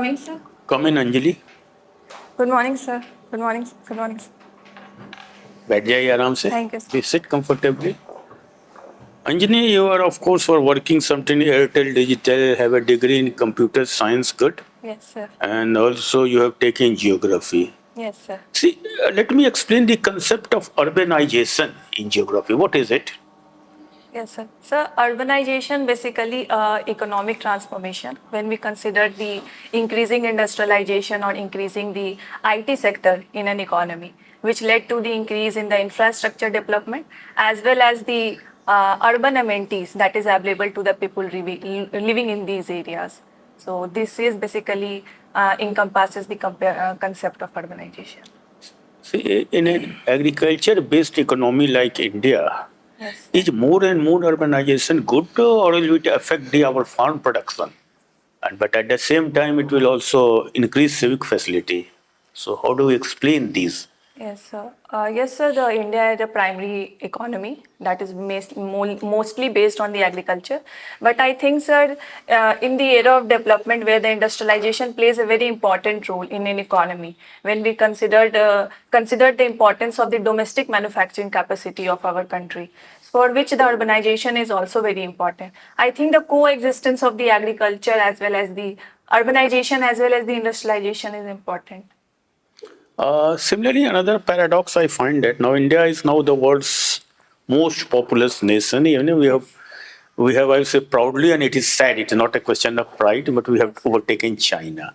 come in, sir? Come in, Anjali. Good morning, sir. Good morning. Good morning, sir. बैठ जाइए आराम से. Thank you, sir. Please sit comfortably. Anjali, you are of course for working something in Airtel Digital, have a degree in computer science, good. Yes, sir. And also you have taken geography. Yes, sir. See, let me explain the concept of urbanization in geography. What is it? Yes, sir. So, urbanization basically economic transformation. When we consider the increasing industrialization or increasing the IT sector in an economy, which led to the increase in the infrastructure development as well as the urban amenities that is available to the people living in these areas. So, this is basically encompasses the concept of urbanization. See, in an agriculture-based economy like India, Yes. is more and more urbanization good or will it affect our farm production? But at the same time, it will also increase civic facility. So how do we explain these? Yes, sir. Yes, sir. The India is a primary economy that is mostly based on the agriculture. But I think, sir, in the era of development where the industrialization plays a very important role in an economy, when we consider the importance of the domestic manufacturing capacity of our country, for which the urbanization is also very important. I think the coexistence of the agriculture as well as the urbanization as well as the industrialization is important. Similarly, another paradox I find that now India is now the world's most populous nation. Even we have, I would say proudly, and it is sad. It's not a question of pride, but we have overtaken China.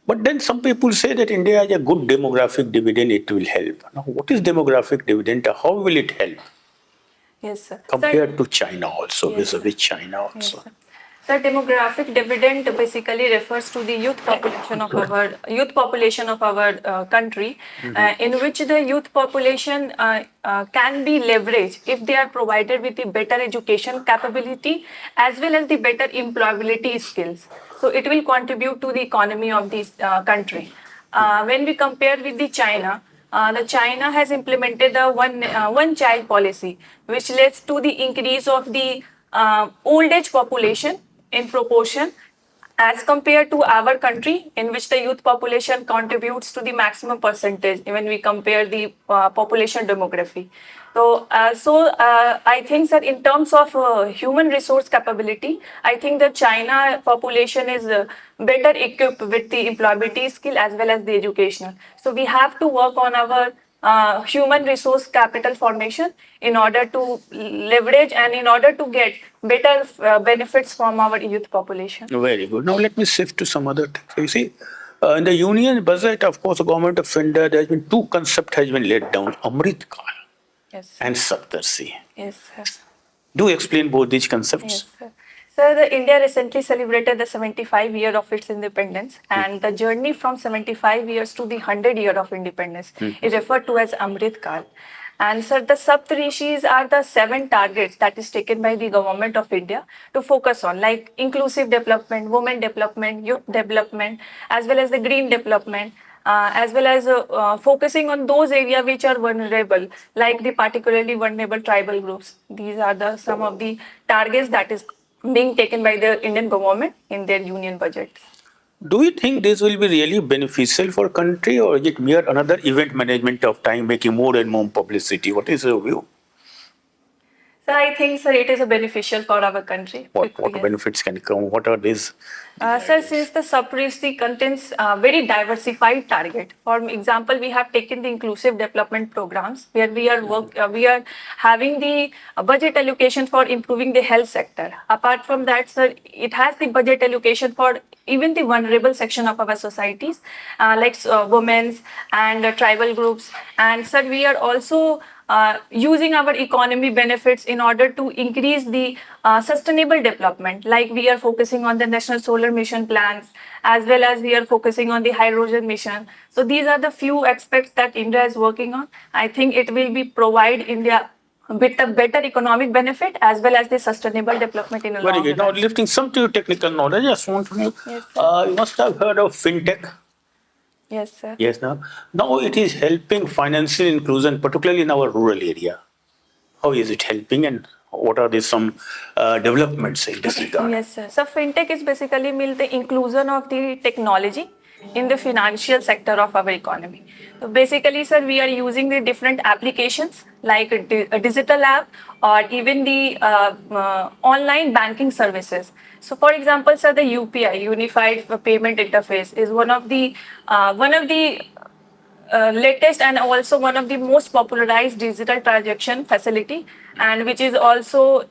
But then some people say that India has a good demographic dividend. It will help. Now, what is demographic dividend? How will it help? Yes, sir. Compared to China also, Yes, vis-a-vis China Yes, also. sir. Sir, demographic dividend basically refers to the youth population of our country, in which the youth population can be leveraged if they are provided with the better education capability as well as the better employability skills. So it will contribute to the economy of this country. When we compare with the China has implemented the one child policy, which leads to the increase of the old age population in proportion as compared to our country, in which the youth population contributes to the maximum percentage when we compare the population demography. So I think that in terms of human resource capability, I think the China population is better equipped with the employability skill as well as the educational. So we have to work on our human resource capital formation in order to leverage and in order to get better benefits from our youth population. Very good. Now let me shift to some other things. You see, in the union budget, of course, the government of India, there has been two concepts has been laid down: Amrit Kal Yes. and Saptarshi. Yes, sir. Do explain both these concepts. Yes, sir. So the India recently celebrated the 75 year of its independence, and the journey from 75 years to the 100 year of independence is referred to as Amrit Kal. And sir, the Saptarishis are the 7 targets that is taken by the government of India to focus on, like inclusive development, women development, youth development, as well as the green development. As well as focusing on those areas which are vulnerable, like the particularly vulnerable tribal groups. These are some of the targets that is being taken by the Indian government in their union budgets. Do you think this will be really beneficial for country, or is it mere another event management of time, making more and more publicity? What is your view? So I think, sir, it is a beneficial for our country. What benefits can come? What are these? Sir, since the sub-policy contains very diversified target. For example, we have taken the inclusive development programs where we are having the budget allocation for improving the health sector. Apart from that, sir, it has the budget allocation for even the vulnerable section of our societies, like women's and tribal groups. And sir, we are also using our economy benefits in order to increase the sustainable development, like we are focusing on the national solar mission plans as well as we are focusing on the hydrogen mission. So these are the few aspects that India is working on. I think it will be provide India with a better economic benefit as well as the sustainable development in a long run. Very good. Now lifting some to technical knowledge, I just want to know, Yes, sir. you must have heard of fintech. Yes, sir. Yes, now it is helping financial inclusion, particularly in our rural area. How is it helping and what are the some developments in this regard? Yes, sir. So fintech is basically mean the inclusion of the technology in the financial sector of our economy. So basically, sir, we are using the different applications like a digital app or even the online banking services. So, for example, sir, the UPI (Unified Payment Interface) is one of the latest and also one of the most popularized digital transaction facility, and which is also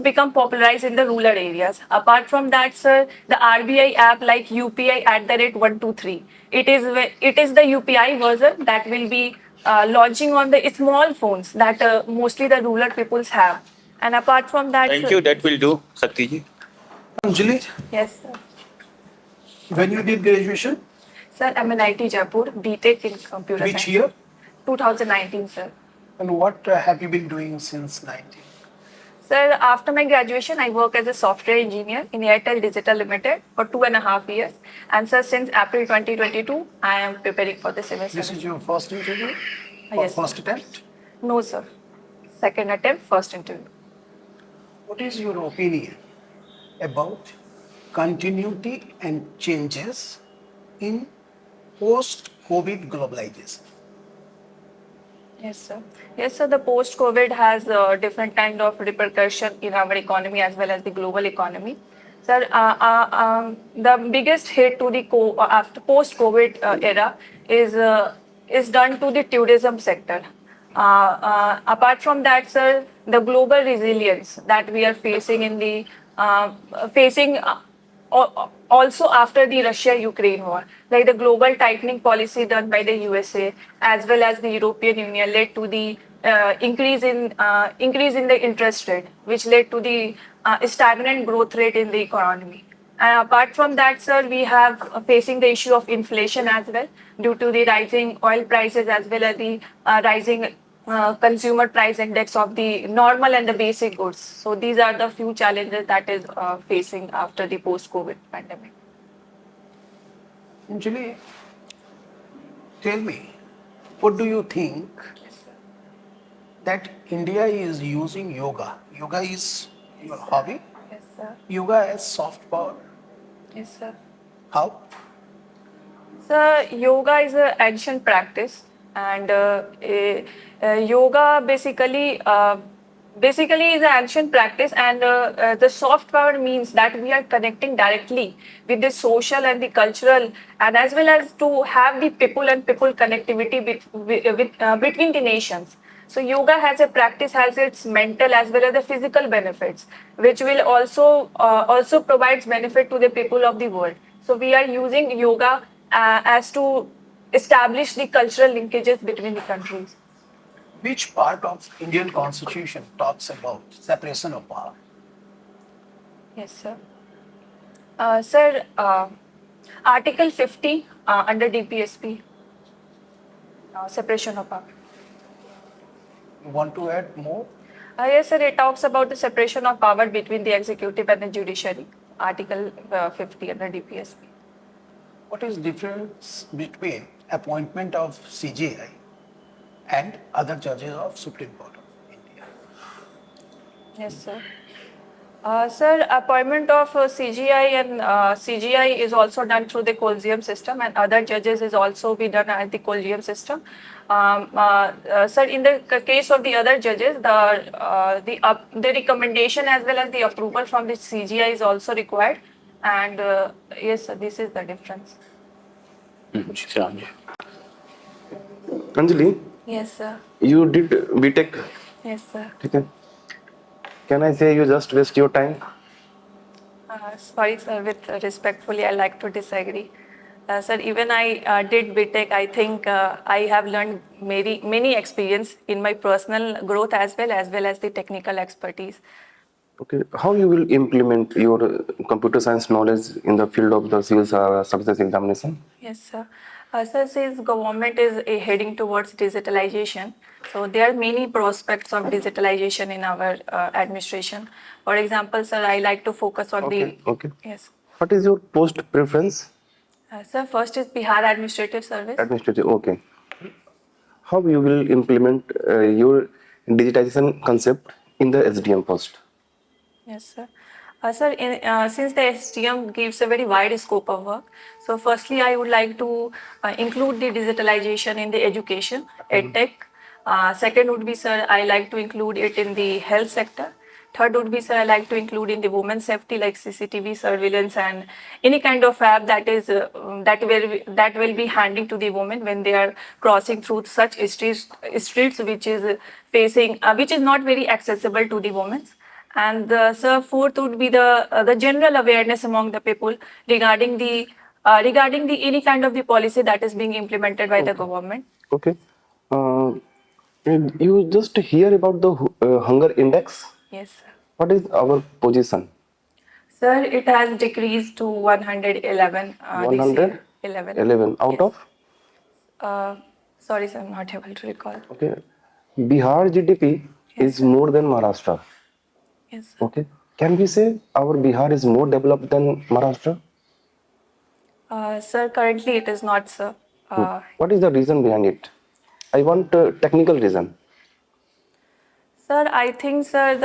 become popularized in the rural areas. Apart from that, sir, the RBI app like UPI at the rate 123. It is the UPI version that will be launching on the small phones that mostly the rural peoples have. And apart from that, Thank sir, you. That will do, Satyajit. Anjali, yes, sir. when you did graduation, Sir, I'm in IT Jaipur, BTech in computer which science. year 2019, sir. and what have you been doing since 19? Sir, after my graduation, I work as a software engineer in Airtel Digital Limited for 2.5 years. And sir, since April 2022, I am preparing for the civil This is service. your first interview or Yes, first sir. attempt? No, sir. Second attempt, first interview. What is your opinion about continuity and changes in post-COVID globalization? Yes, sir. Yes, sir. The post-COVID has different kind of repercussion in our economy as well as the global economy. Sir, the biggest hit to the after post-COVID era is done to the tourism sector. Apart from that, sir, the global resilience that we are facing in the facing. Also after the Russia-Ukraine war, like the global tightening policy done by the USA as well as the European Union led to the increase in the interest rate, which led to the stagnant growth rate in the economy. And apart from that, sir, we have facing the issue of inflation as well due to the rising oil prices as well as the rising consumer price index of the normal and the basic goods. So these are the few challenges that is facing after the post-COVID pandemic. Anjali, tell me, what do you think Yes, sir. that India is using yoga? Yoga is your hobby. Yes, sir. Yoga as soft power. Yes, sir. How? So yoga is an ancient practice, and yoga basically is an ancient practice, and the soft power means that we are connecting directly with the social and the cultural, and as well as to have the people and people connectivity between the nations. So yoga has a practice has its mental as well as the physical benefits, which will also provides benefit to the people of the world. So we are using yoga as to establish the cultural linkages between the countries. Which part of Indian Constitution talks about separation of power? Yes, sir. Sir, Article 50 under DPSP, separation of power. You want to add more? Yes, sir. It talks about the separation of power between the executive and the judiciary. Article 50 under DPSP. What is difference between appointment of CJI and other judges of Supreme Court of India? Yes, sir. Sir, appointment of CGI and CGI is also done through the collegium system, and other judges is also be done at the collegium system. Sir, in the case of the other judges, the recommendation as well as the approval from the CGI is also required, and yes, sir, this is the difference. Shyam ji. Anjali, Yes, sir. you did BTech. Yes, sir. Okay. Can I say you just waste your time? Sorry, sir, with respectfully, I like to disagree. Sir, even I did BTech. I think I have learned many experience in my personal growth as well as the technical expertise. Okay. How you will implement your computer science knowledge in the field of the civil services examination? Yes, sir. Sir, since government is heading towards digitalization, so there are many prospects of digitalization in our administration. For example, sir, I like to focus on Okay. Okay. yes. What is your post preference? Sir, first is Bihar Administrative Service. Administrative. Okay. How you will implement your digitization concept in the SDM post? Yes, sir. Sir, since the STM gives a very wide scope of work, so firstly, I would like to include the digitalization in the education, edtech. Second would be, sir, I like to include it in the health sector. Third would be, sir, I like to include in the women's safety like CCTV surveillance and any kind of app that is that will be handy to the women when they are crossing through such streets which is facing which is not very accessible to the women. And sir, fourth would be the general awareness among the people regarding the any kind of the policy that is being implemented by the government. Okay. And you just hear about the hunger index. Yes, sir. What is our position? Sir, it has decreased to 111 this year. 111 out Yes. of? Uh, sorry, sir, I'm not able to recall. Okay. Bihar GDP Yes, is sir. more than Maharashtra. Yes, sir. Okay. Can we say our Bihar is more developed than Maharashtra? Sir, currently it is not, sir. What is the reason behind it? I want a technical reason. Sir, I think, sir,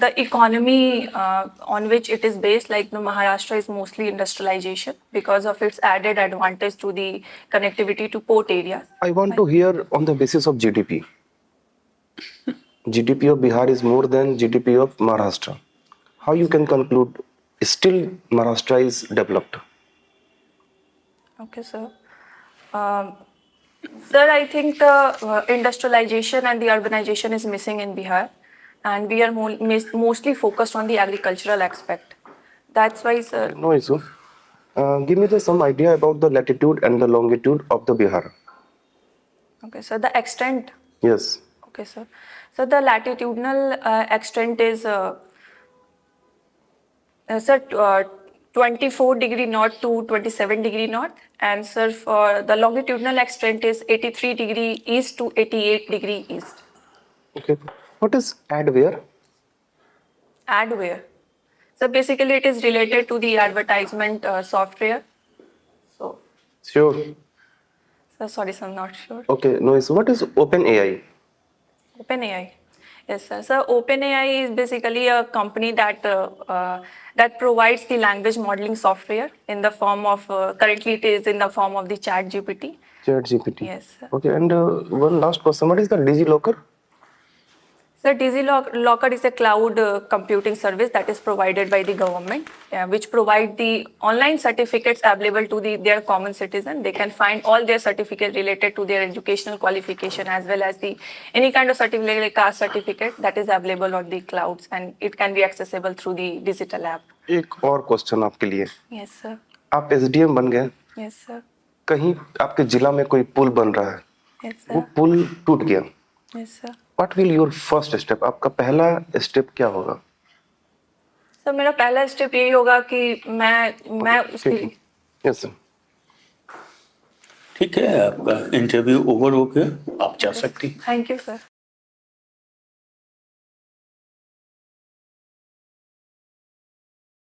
the economy on which it is based, like the Maharashtra, is mostly industrialization because of its added advantage to the connectivity to port areas. I want to hear on the basis of GDP. GDP of Bihar is more than GDP of Maharashtra. How you can conclude still Maharashtra is developed? Okay, sir. Um, Sir, I think the industrialization and the urbanization is missing in Bihar, and we are mostly focused on the agricultural aspect. That's why, sir. No issue. Give me some idea about the latitude and the longitude of the Bihar. Okay, so the extent. Yes. Okay, sir. So the latitudinal extent is, sir, 24-degree north to 27-degree north, and sir, for the longitudinal extent is 83-degree east to 88-degree east. Okay. What is adware? Adware. So basically, it is related to the advertisement software. So, Sure. sorry, sir, I'm not sure. Okay. No issue. What is OpenAI? OpenAI. Yes, sir. So OpenAI is basically a company that provides the language modeling software in the form of currently it is in the form of the ChatGPT. ChatGPT. Yes, sir. Okay. And one last question. What is the DigiLocker? So DigiLocker is a cloud computing service that is provided by the government, which provide the online certificates available to their common citizen. They can find all their certificates related to their educational qualification as well as any kind of certificate like caste certificate that is available on the clouds, and it can be accessible through the digital app. एक और question आपके लिए. Yes, sir. आप SDM बन गए. Yes, sir. कहीं आपके जिला में कोई पुल बन रहा है. Yes, वो sir. पुल टूट गया. Yes, sir. What will your first step? आपका पहला स्टेप क्या होगा? सर मेरा पहला स्टेप यही होगा कि मैं उसकी. Yes sir. ठीक है, आपका इंटरव्यू ओवर हो गया, आप जा सकती हैं. Thank you sir.